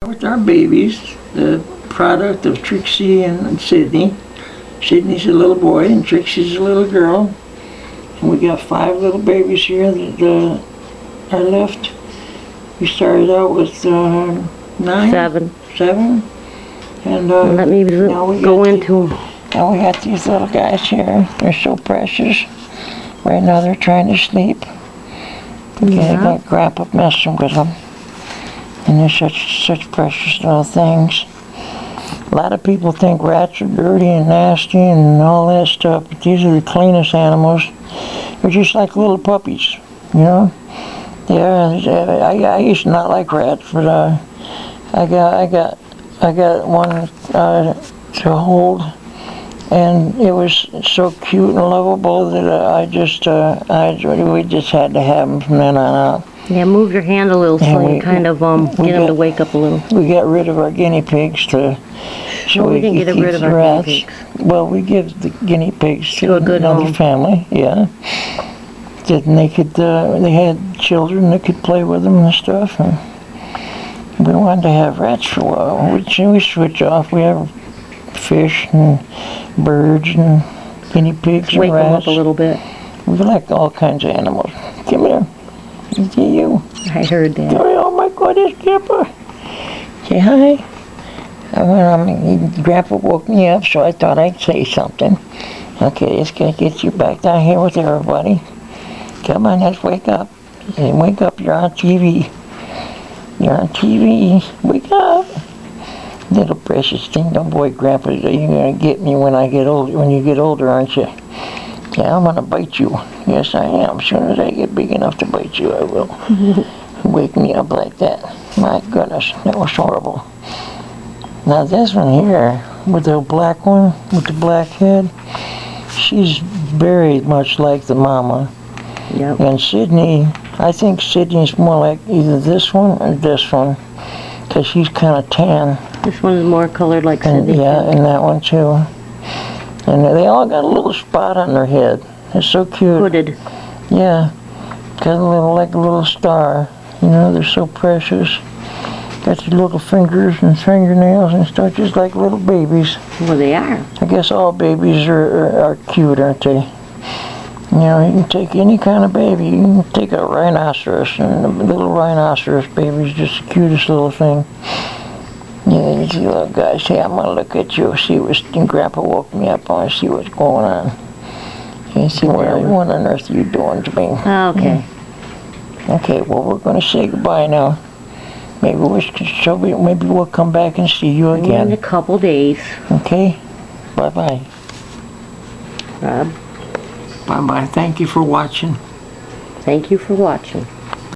With our babies, the product of Trixie and Sydney. Sydney's a little boy and Trixie's a little girl. And we got 5 little babies here that are left. We started out with 9? 7. 7? And Let me go into them. Now we got these little guys here. They're so precious. Right now they're trying to sleep. Yeah. Got Grandpa messing with them. And they're such precious little things. A lot of people think rats are dirty and nasty and all that stuff, but these are the cleanest animals. They're just like little puppies, you know. I used to not like rats, but I got one to hold, and it was so cute and lovable that we just had to have them from then on out. Yeah, move your hand a little so you kind of get them to wake up a little. We got rid of our guinea pigs so we didn't get rid of our rats. guinea pigs. Well, we give the guinea pigs to a good another home. family, yeah. Then they had children that could play with them and stuff. And we wanted to have rats for a while. We switch off. We have fish and birds and guinea pigs and Wake them rats. up a little bit. We like all kinds of animals. Come here. You. I heard that. Oh my goodness, Grandpa. Say hi. Grandpa woke me up, so I thought I'd say something. Okay, let's get you back down here with everybody. Come on, let's wake up. Hey, wake up, you're on TV. You're on TV. Wake up. Little precious thing. Don't boy, Grandpa, you're going to get me when you get older, aren't you? Yeah, I'm going to bite you. Yes, I am. As soon as I get big enough to bite you, I will. Wake me up like that. My goodness, that was horrible. Now this one here, with the black one, with the black head, she's very much like the mama. Yep. And Sydney, I think Sydney's more like either this one or this one, because she's kind of tan. This one is more colored like And, Sydney. yeah, and that one too. And they all got a little spot on their head. They're so cute. Hooded. Yeah, got like a little star. You know, they're so precious. Got your little fingers and fingernails and stuff, just like little babies. Well, they are. I guess all babies are cute, aren't they? You know, you can take any kind of baby. You can take a rhinoceros, and a little rhinoceros baby's just the cutest little thing. Yeah, these little guys say, I'm gonna look at you, see what Grandpa woke me up. I want to see what's going on. And see what on earth are you doing to me? Okay. Okay, well, we're going to say goodbye now. Maybe we'll come back and see you In again. a couple days. Okay? Bye-bye. Rob, Bye-bye. Thank you for watching. thank you for watching.